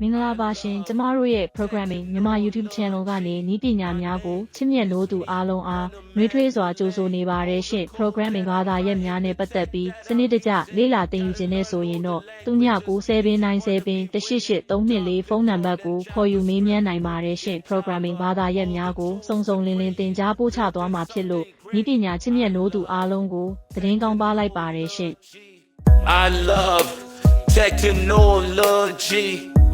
မင်္ဂလာပါရှင်ကျမတို့ရဲ့ programming မြန်မာ YouTube channel ကနေနည်းပညာများကိုချစ်မြတ်နိုးသူအားလုံးအားနှွေးထွေးစွာကြိုဆိုနေပါတယ်ရှင့် programming ဘာသာရပ်များနဲ့ပတ်သက်ပြီးစနစ်တကျလေ့လာသင်ယူခြင်းနဲ့ဆိုရင်တော့3997988324ဖုန်းနံပါတ်ကိုခေါ်ယူမေးမြန်းနိုင်ပါတယ်ရှင့် programming ဘာသာရပ်များကိုစုံစုံလင်လင်သင်ကြားပို့ချသွားမှာဖြစ်လို့နည်းပညာချစ်မြတ်နိုးသူအားလုံးကိုသတင်းကောင်းပါလိုက်ပါတယ်ရှင့် I love technology.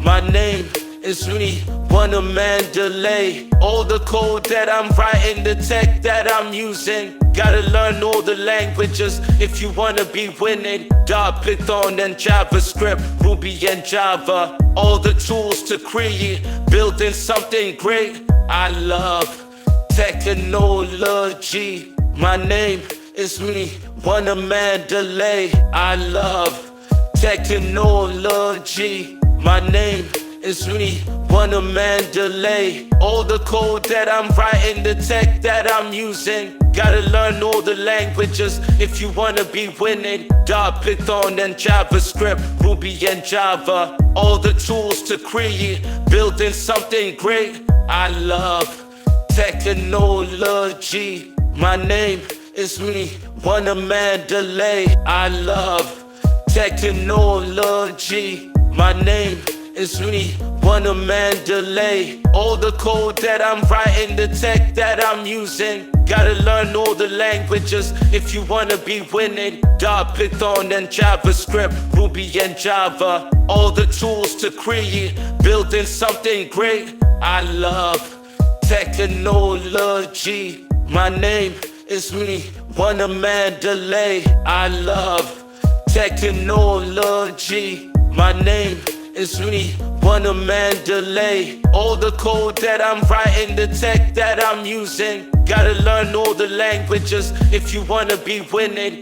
My name is me, Wunna Mandalay. All the code that I'm writing, the tech that I'm using. Gotta learn all the languages if you wanna be winning. Python and JavaScript, Ruby and Java. All the tools to create, building something great. I love technology. My name is me, Wunna Mandalay. I love technology. My name is me, Wunna Mandalay. All the code that I'm writing, the tech that I'm using. Gotta learn all the languages if you wanna be winning. Python and JavaScript, Ruby and Java. All the tools to create, building something great. I love technology. My name is me, Wunna Mandalay. I love technology. My name is me, Wunna Mandalay. All the code that I'm writing, the tech that I'm using. Gotta learn all the languages if you wanna be winning. Python and JavaScript, Ruby and Java. All the tools to create, building something great. I love technology. My name is me, Wunna Mandalay. I love technology. My name is me, Wunna Mandalay. All the code that I'm writing, the tech that I'm using. Gotta learn all the languages if you wanna be winning.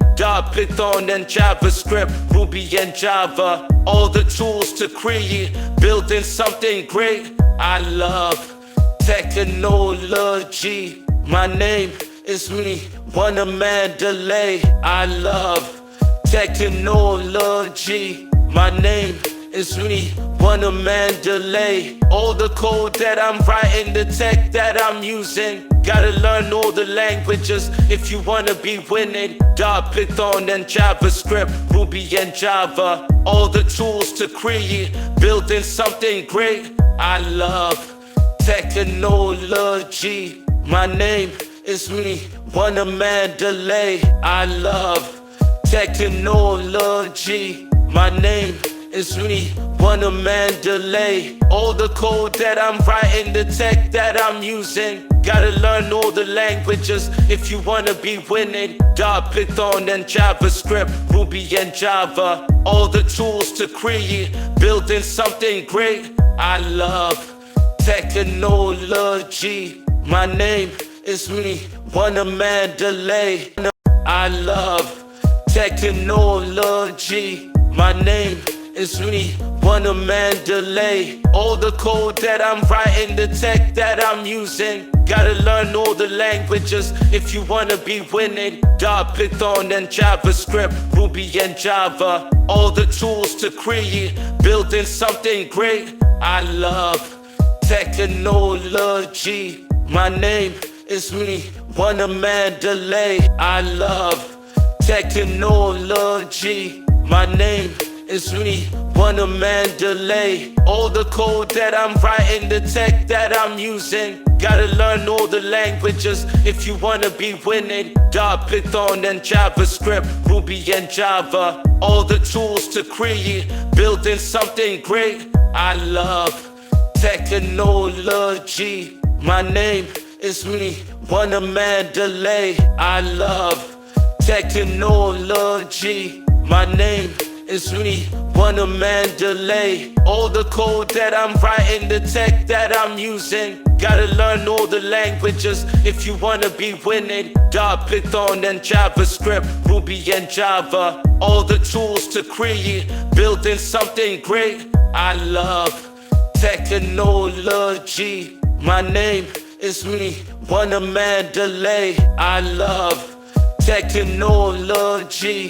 Python and JavaScript, Ruby and Java. All the tools to create, building something great. I love technology. My name is me, Wunna Mandalay. I love technology. My name is me, Wunna Mandalay. All the code that I'm writing, the tech that I'm using. Gotta learn all the languages if you wanna be winning. Python and JavaScript, Ruby and Java. All the tools to create, building something great. I love technology. My name is me, Wunna Mandalay. I love technology. My name is me, Wunna Mandalay. All the code that I'm writing, the tech that I'm using. Gotta learn all the languages if you wanna be winning. Python and JavaScript, Ruby and Java. All the tools to create, building something great. I love technology. My name is me, Wunna Mandalay. I love technology. My name is me, Wunna Mandalay. All the code that I'm writing, the tech that I'm using. Gotta learn all the languages if you wanna be winning. Python and JavaScript, Ruby and Java. All the tools to create, building something great. I love technology. My name is me, Wunna Mandalay. I love technology. My name is me, Wunna Mandalay. All the code that I'm writing, the tech that I'm using. Gotta learn all the languages if you wanna be winning. Python and JavaScript, Ruby and Java. All the tools to create, building something great. I love technology. My name is me, Wunna Mandalay. I love technology. My name is me, Wunna Mandalay. All the code that I'm writing, the tech that I'm using. Gotta learn all the languages if you wanna be winning. Python and JavaScript, Ruby and Java. All the tools to create, building something great. I love technology. My name is me, Wunna Mandalay. I love technology.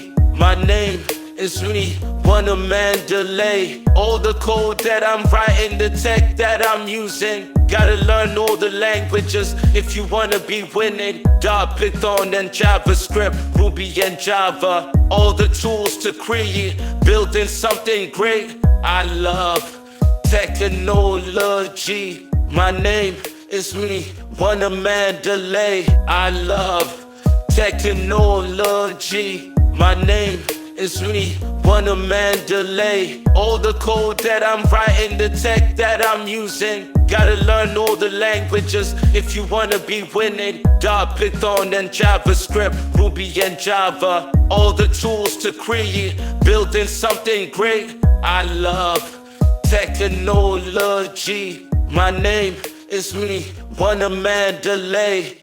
My name is me, Wunna, Mandalay. All the code that I'm writing, the tech that I'm using. Gotta learn all the languages if you wanna be winning. Dart, Python, and JavaScript, Ruby and Java. All the tools to create, building something great. I love technology. My name is me, Wunna, Mandalay. I love technology. My name is me, Wunna, Mandalay. All the code that I'm writing, the tech that I'm using. Gotta learn all the languages if you wanna be winning. Dart, Python, and JavaScript, Ruby and Java. All the tools to create, building something great. I love technology. My name is me, Wunna, Mandalay.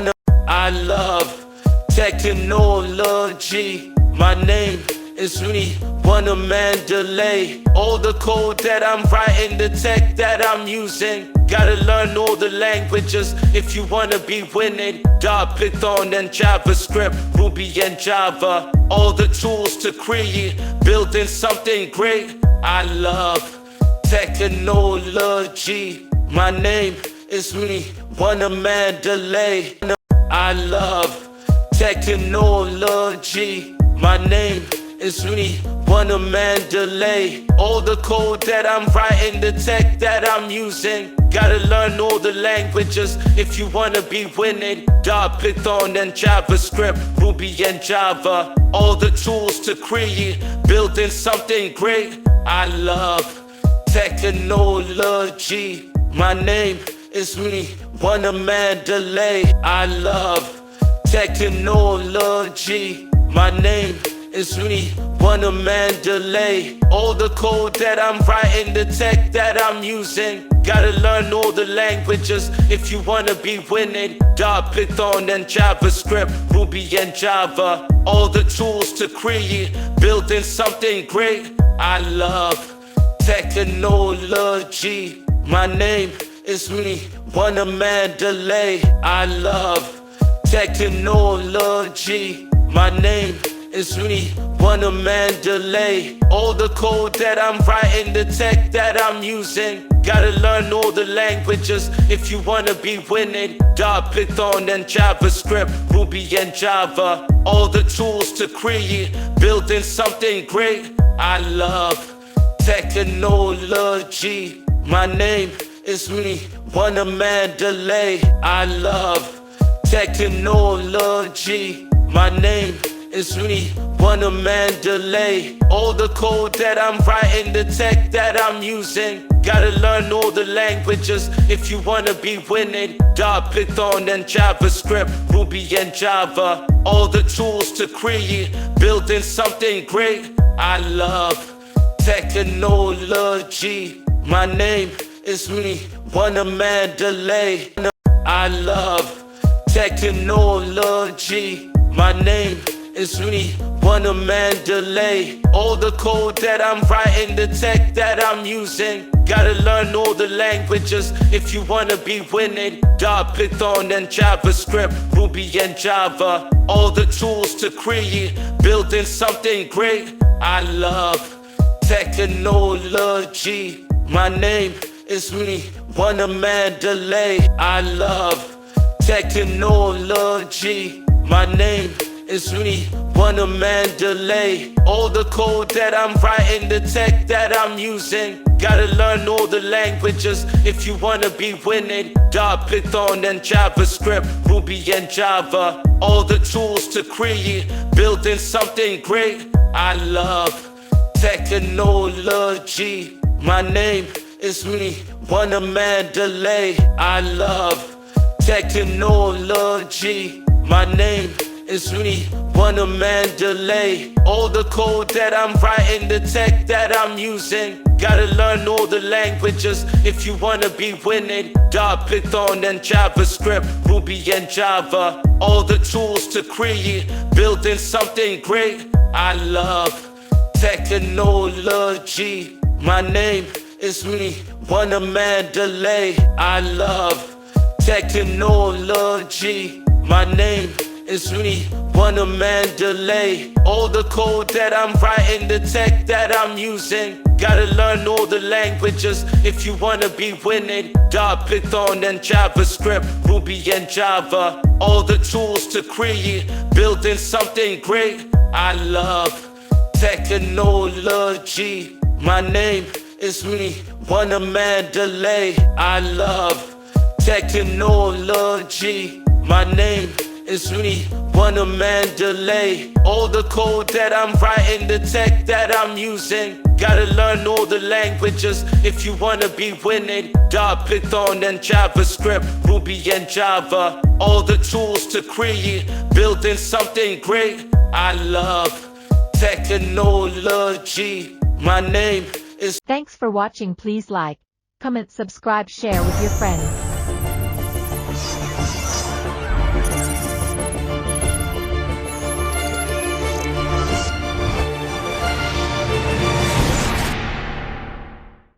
I love technology. My name is me, Wunna, Mandalay. All the code that I'm writing, the tech that I'm using. Gotta learn all the languages if you wanna be winning. Dart, Python, and JavaScript, Ruby and Java. All the tools to create, building something great. I love technology. My name is me, Wunna, Mandalay. I love technology. My name is me, Wunna, Mandalay. All the code that I'm writing, the tech that I'm using. Gotta learn all the languages if you wanna be winning. Dart, Python, and JavaScript, Ruby and Java. All the tools to create, building something great. I love technology. My name is me, Wunna, Mandalay. I love technology. My name is me, Wunna, Mandalay. All the code that I'm writing, the tech that I'm using. Gotta learn all the languages if you wanna be winning. Dart, Python, and JavaScript, Ruby and Java. All the tools to create, building something great. I love technology. My name is me, Wunna, Mandalay. I love technology. My name is me, Wunna, Mandalay. All the code that I'm writing, the tech that I'm using. Gotta learn all the languages if you wanna be winning. Dart, Python, and JavaScript, Ruby and Java. All the tools to create, building something great. I love technology. My name is me, Wunna, Mandalay. I love technology. My name is me, Wunna, Mandalay. All the code that I'm writing, the tech that I'm using. Gotta learn all the languages if you wanna be winning. Dart, Python, and JavaScript, Ruby and Java. All the tools to create, building something great. I love technology. My name is me, Wunna, Mandalay. I love technology. My name is me, Wunna, Mandalay. All the code that I'm writing, the tech that I'm using. Gotta learn all the languages if you wanna be winning. Dart, Python, and JavaScript, Ruby and Java. All the tools to create, building something great. I love technology. My name is me, Wunna, Mandalay. I love technology. My name is me, Wunna, Mandalay. All the code that I'm writing, the tech that I'm using. Gotta learn all the languages if you wanna be winning. Dart, Python, and JavaScript, Ruby and Java. All the tools to create, building something great. I love technology. My name is me, Wunna, Mandalay. I love technology. My name is me, Wunna, Mandalay. All the code that I'm writing, the tech that I'm using. Gotta learn all the languages if you wanna be winning. Dart, Python, and JavaScript, Ruby and Java. All the tools to create, building something great. I love technology. My name is me, Wunna, Mandalay. I love technology. My name is really Wunna Mandalay. All the code that I'm writing, the tech that I'm using. Gotta learn all the languages if you wanna be winning. Python and JavaScript, Ruby and Java. All the tools to create, building something great. I love technology. My name is really Wunna Mandalay. I love technology. My name is really Wunna Mandalay. All the code that I'm writing, the tech that I'm using. Gotta learn all the languages if you wanna be winning. Python and JavaScript, Ruby and Java. All the tools to create, building something great. I love technology. My name is... Thanks for watching. Please like, comment, subscribe, share with your friends.